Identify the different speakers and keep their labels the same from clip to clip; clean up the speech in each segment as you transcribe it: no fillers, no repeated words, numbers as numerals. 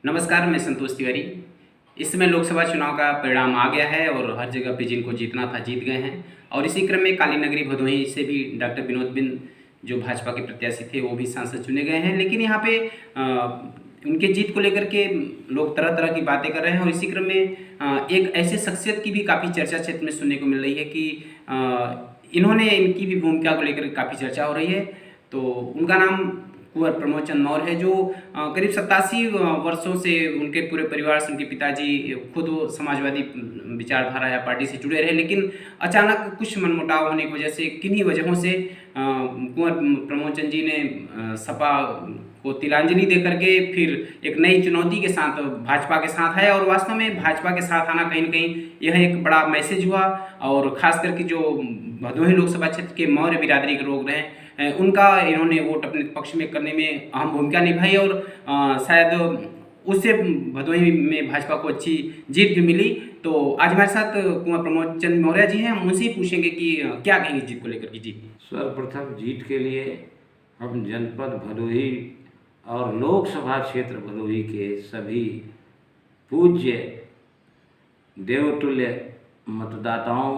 Speaker 1: नमस्कार, मैं संतोष तिवारी। इस समय लोकसभा चुनाव का परिणाम आ गया है और हर जगह पे जिनको जीतना था जीत गए हैं। और इसी क्रम में काली नगरी भदोही से भी डॉक्टर विनोद बिंद जो भाजपा के प्रत्याशी थे वो भी सांसद चुने गए हैं। लेकिन यहाँ पे उनके जीत को लेकर के लोग तरह तरह की बातें कर रहे हैं और इसी क्रम में एक ऐसे शख्सियत की भी काफ़ी चर्चा क्षेत्र में सुनने को मिल रही है कि इन्होंने इनकी भी भूमिका को लेकर काफ़ी चर्चा हो रही है। तो उनका नाम कुंवर प्रमोद चंद मौर्य है, जो करीब 87 वर्षों से उनके पूरे परिवार से उनके पिताजी खुद वो समाजवादी विचारधारा या पार्टी से जुड़े रहे, लेकिन अचानक कुछ मनमुटाव होने की वजह से किन्हीं वजहों से कुंवर प्रमोद चंद जी ने सपा को तिलांजलि दे करके फिर एक नई चुनौती के साथ भाजपा के साथ आया। और वास्तव में भाजपा के साथ आना कहीं न कहीं यह एक बड़ा मैसेज हुआ। और ख़ास करके जो भदोही लोकसभा क्षेत्र के मौर्य बिरादरी के लोग रहे, उनका इन्होंने वोट अपने पक्ष में करने में अहम भूमिका निभाई और शायद उससे भदोही में भाजपा को अच्छी जीत भी मिली। तो आज हमारे साथ कुंवर प्रमोद चंद मौर्य जी हैं, हम उनसे ही पूछेंगे कि क्या कहेंगे जीत को लेकर के। जी,
Speaker 2: सर्वप्रथम जीत के लिए हम जनपद भदोही और लोकसभा क्षेत्र भदोही के सभी पूज्य देवतुल्य मतदाताओं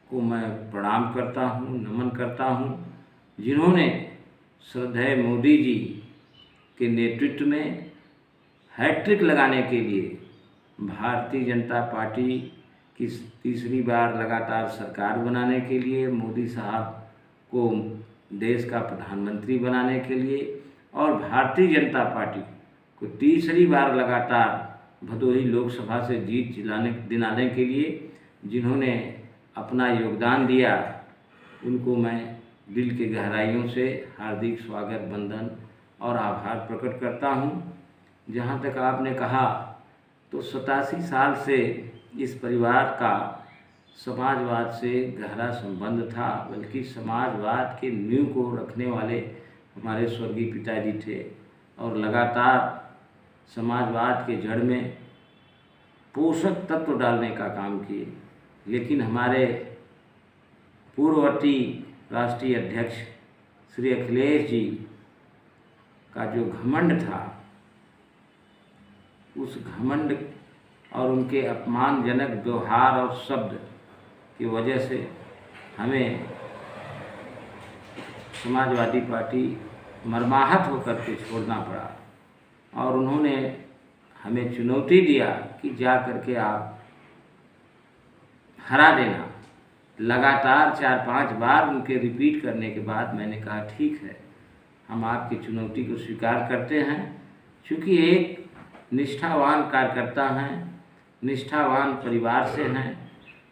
Speaker 2: को मैं प्रणाम करता हूँ, नमन करता हूँ, जिन्होंने श्रद्धेय मोदी जी के नेतृत्व में हैट्रिक लगाने के लिए भारतीय जनता पार्टी की तीसरी बार लगातार सरकार बनाने के लिए, मोदी साहब को देश का प्रधानमंत्री बनाने के लिए और भारतीय जनता पार्टी को तीसरी बार लगातार भदोही लोकसभा से जीत दिलाने के लिए जिन्होंने अपना योगदान दिया, उनको मैं दिल के गहराइयों से हार्दिक स्वागत, वंदन और आभार प्रकट करता हूँ। जहाँ तक आपने कहा तो 87 साल से इस परिवार का समाजवाद से गहरा संबंध था, बल्कि समाजवाद के नींव को रखने वाले हमारे स्वर्गीय पिताजी थे और लगातार समाजवाद के जड़ में पोषक तत्व डालने का काम किए। लेकिन हमारे पूर्ववर्ती राष्ट्रीय अध्यक्ष श्री अखिलेश जी का जो घमंड था, उस घमंड और उनके अपमानजनक व्यवहार और शब्द की वजह से हमें समाजवादी पार्टी मर्माहत होकर के छोड़ना पड़ा। और उन्होंने हमें चुनौती दिया कि जा करके आप हरा देना। लगातार 4-5 बार उनके रिपीट करने के बाद मैंने कहा ठीक है, हम आपकी चुनौती को स्वीकार करते हैं। चूँकि एक निष्ठावान कार्यकर्ता हैं, निष्ठावान परिवार से हैं,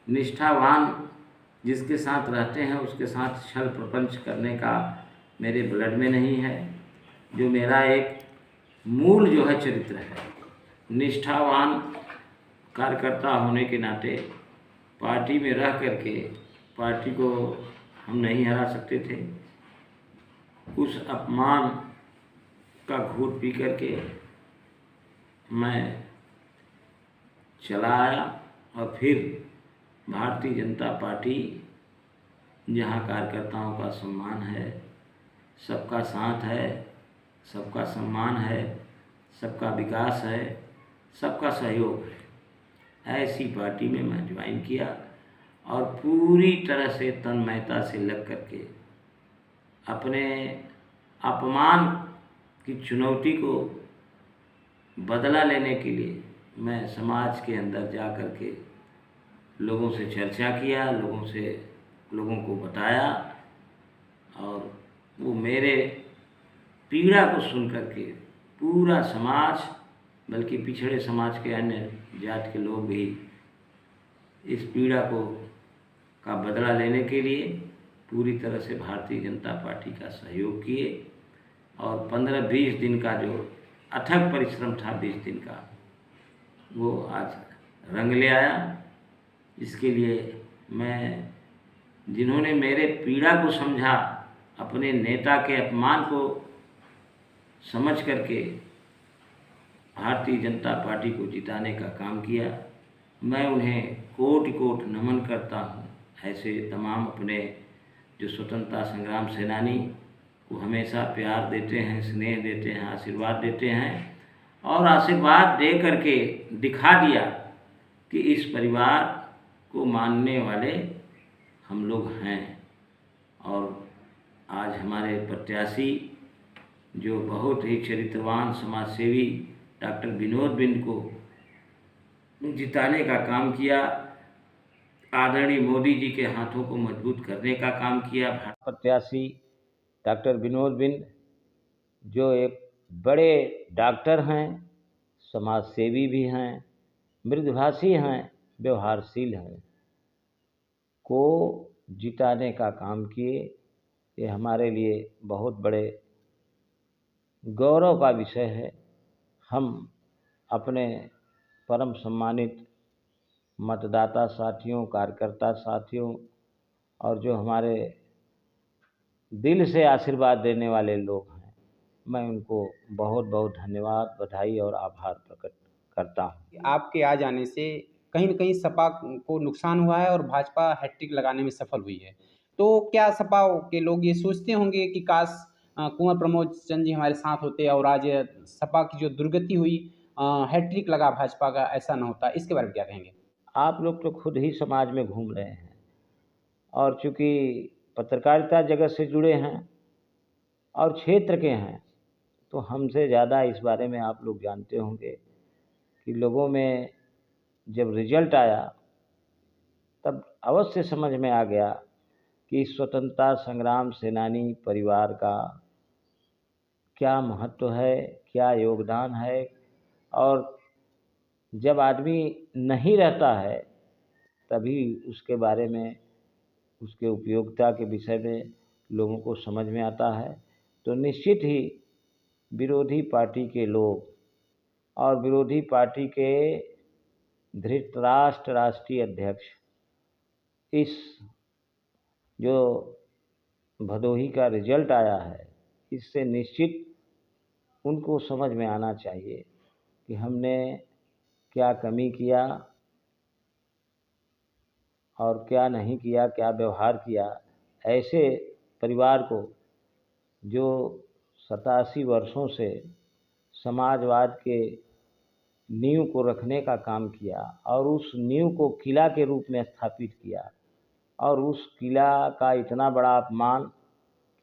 Speaker 2: निष्ठावान जिसके साथ रहते हैं उसके साथ छल प्रपंच करने का मेरे ब्लड में नहीं है, जो मेरा एक मूल जो है चरित्र है। निष्ठावान कार्यकर्ता होने के नाते पार्टी में रह करके पार्टी को हम नहीं हरा सकते थे। उस अपमान का घूंट पी करके मैं चला आया और फिर भारतीय जनता पार्टी, जहाँ कार्यकर्ताओं का सम्मान है, सबका साथ है, सबका सम्मान है, सबका विकास है, सबका सहयोग है, ऐसी पार्टी में मैं ज्वाइन किया और पूरी तरह से तन्मयता से लग करके अपने अपमान की चुनौती को बदला लेने के लिए मैं समाज के अंदर जा कर के लोगों से चर्चा किया, लोगों को बताया और वो मेरे पीड़ा को सुन करके पूरा समाज, बल्कि पिछड़े समाज के अन्य जात के लोग भी इस पीड़ा का बदला लेने के लिए पूरी तरह से भारतीय जनता पार्टी का सहयोग किए। और 15-20 दिन का जो अथक परिश्रम था, 20 दिन का, वो आज रंग ले आया। इसके लिए मैं, जिन्होंने मेरे पीड़ा को समझा, अपने नेता के अपमान को समझ करके भारतीय जनता पार्टी को जिताने का काम किया, मैं उन्हें कोटि कोटि नमन करता हूँ। ऐसे तमाम अपने जो स्वतंत्रता संग्राम सेनानी को हमेशा प्यार देते हैं, स्नेह देते हैं, आशीर्वाद देते हैं और आशीर्वाद दे करके दिखा दिया कि इस परिवार को मानने वाले हम लोग हैं। और आज हमारे प्रत्याशी जो बहुत ही चरित्रवान समाजसेवी डॉक्टर विनोद बिंद को जिताने का काम किया, आदरणीय मोदी जी के हाथों को मजबूत करने का काम किया। प्रत्याशी डॉक्टर विनोद बिंद जो एक बड़े डॉक्टर हैं, समाजसेवी भी हैं, मृदुभाषी हैं, व्यवहारशील हैं, को जिताने का काम किए। ये हमारे लिए बहुत बड़े गौरव का विषय है। हम अपने परम सम्मानित मतदाता साथियों, कार्यकर्ता साथियों और जो हमारे दिल से आशीर्वाद देने वाले लोग हैं, मैं उनको बहुत बहुत धन्यवाद, बधाई और आभार प्रकट करता हूँ।
Speaker 1: आपके आ जाने से कहीं न कहीं सपा को नुकसान हुआ है और भाजपा हैट्रिक लगाने में सफल हुई है। तो क्या सपा के लोग ये सोचते होंगे कि काश कुँवर प्रमोद चंद जी हमारे साथ होते और आज सपा की जो दुर्गति हुई हैट्रिक लगा भाजपा का, ऐसा ना होता। इसके बारे में क्या कहेंगे?
Speaker 2: आप लोग तो खुद ही समाज में घूम रहे हैं और चूँकि पत्रकारिता जगत से जुड़े हैं और क्षेत्र के हैं, तो हमसे ज़्यादा इस बारे में आप लोग जानते होंगे कि लोगों में जब रिजल्ट आया तब अवश्य समझ में आ गया कि स्वतंत्रता संग्राम सेनानी परिवार का क्या महत्व है, क्या योगदान है। और जब आदमी नहीं रहता है तभी उसके बारे में, उसके उपयोगिता के विषय में लोगों को समझ में आता है। तो निश्चित ही विरोधी पार्टी के लोग और विरोधी पार्टी के धृतराष्ट्र राष्ट्रीय अध्यक्ष इस जो भदोही का रिजल्ट आया है, इससे निश्चित उनको समझ में आना चाहिए कि हमने क्या कमी किया और क्या नहीं किया, क्या व्यवहार किया। ऐसे परिवार को जो 87 वर्षों से समाजवाद के नींव को रखने का काम किया और उस नींव को किला के रूप में स्थापित किया और उस किला का इतना बड़ा अपमान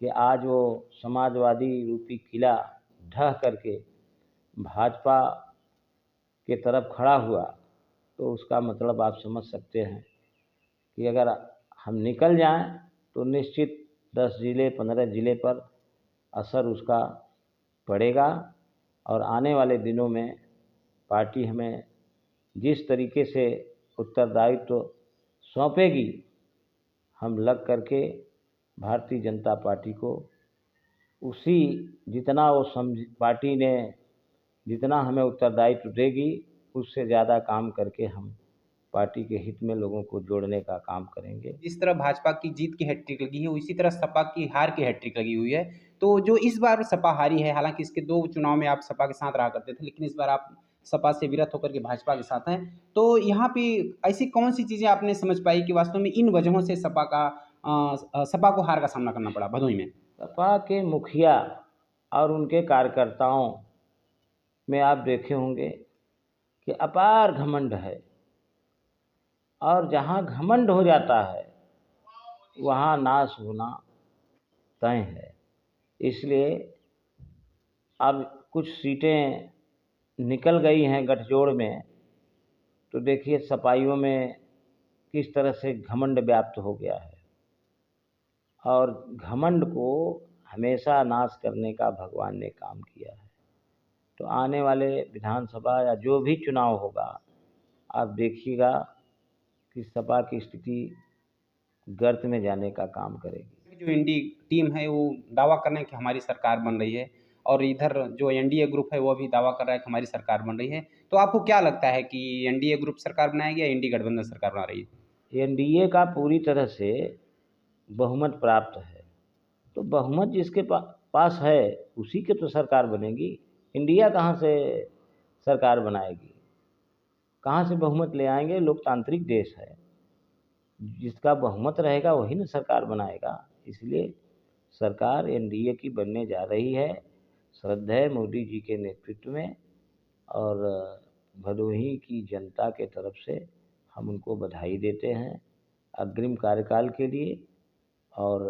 Speaker 2: कि आज वो समाजवादी रूपी किला ढह करके भाजपा के तरफ खड़ा हुआ, तो उसका मतलब आप समझ सकते हैं कि अगर हम निकल जाएं तो निश्चित 10 ज़िले 15 ज़िले पर असर उसका पड़ेगा। और आने वाले दिनों में पार्टी हमें जिस तरीके से उत्तरदायित्व सौंपेगी, हम लग करके भारतीय जनता पार्टी को उसी जितना वो पार्टी ने जितना हमें उत्तरदायित्व देगी, उससे ज़्यादा काम करके हम पार्टी के हित में लोगों को जोड़ने का काम करेंगे।
Speaker 1: जिस तरह भाजपा की जीत की हैट्रिक लगी है, उसी तरह सपा की हार की हैट्रिक लगी हुई है। तो जो इस बार सपा हारी है, हालाँकि इसके 2 चुनाव में आप सपा के साथ रहा करते थे, लेकिन इस बार आप सपा से विरत होकर के भाजपा के साथ हैं। तो यहाँ पे ऐसी कौन-सी चीज़ें आपने समझ पाई कि वास्तव में इन वजहों से सपा को हार का सामना करना पड़ा भदोही में?
Speaker 2: सपा के मुखिया और उनके कार्यकर्ताओं में आप देखे होंगे कि अपार घमंड है और जहाँ घमंड हो जाता है वहाँ नाश होना तय है। इसलिए अब कुछ सीटें निकल गई हैं गठजोड़ में, तो देखिए सपाइयों में किस तरह से घमंड व्याप्त हो गया है और घमंड को हमेशा नाश करने का भगवान ने काम किया है। तो आने वाले विधानसभा या जो भी चुनाव होगा, आप देखिएगा कि सपा की स्थिति गर्त में जाने का काम करेगी।
Speaker 1: जो इंडी टीम है वो दावा कर रहे हैं कि हमारी सरकार बन रही है और इधर जो एनडीए ग्रुप है वो भी दावा कर रहा है कि हमारी सरकार बन रही है। तो आपको क्या लगता है कि एनडीए ग्रुप सरकार बनाएगी या इंडी गठबंधन सरकार बना रही है?
Speaker 2: एनडीए का पूरी तरह से बहुमत प्राप्त है, तो बहुमत जिसके पास है उसी के तो सरकार बनेगी। इंडिया कहाँ से सरकार बनाएगी, कहाँ से बहुमत ले आएंगे? लोकतांत्रिक देश है, जिसका बहुमत रहेगा वही ना सरकार बनाएगा। इसलिए सरकार एनडीए की बनने जा रही है, श्रद्धेय मोदी जी के नेतृत्व में। और भदोही की जनता के तरफ से हम उनको बधाई देते हैं अग्रिम कार्यकाल के लिए और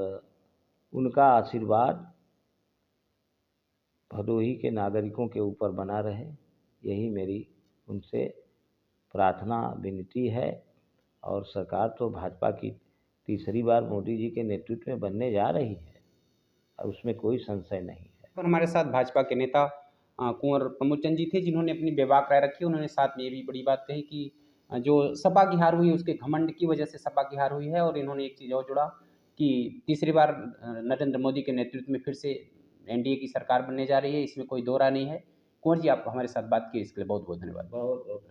Speaker 2: उनका आशीर्वाद भदोही के नागरिकों के ऊपर बना रहे, यही मेरी उनसे प्रार्थना विनती है। और सरकार तो भाजपा की तीसरी बार मोदी जी के नेतृत्व में बनने जा रही है और उसमें कोई संशय नहीं है।
Speaker 1: और हमारे साथ भाजपा के नेता कुंवर प्रमोद चंद जी थे, जिन्होंने अपनी बेबाक राय रखी। उन्होंने साथ में ये भी बड़ी बात कही कि जो सपा की हार हुई उसके घमंड की वजह से सपा की हार हुई है। और इन्होंने एक चीज़ और जोड़ा कि तीसरी बार नरेंद्र मोदी के नेतृत्व में फिर से एनडीए की सरकार बनने जा रही है, इसमें कोई दो राय नहीं है। कुंवर जी, आप हमारे साथ बात किए इसके लिए बहुत बहुत धन्यवाद।
Speaker 2: बहुत बहुत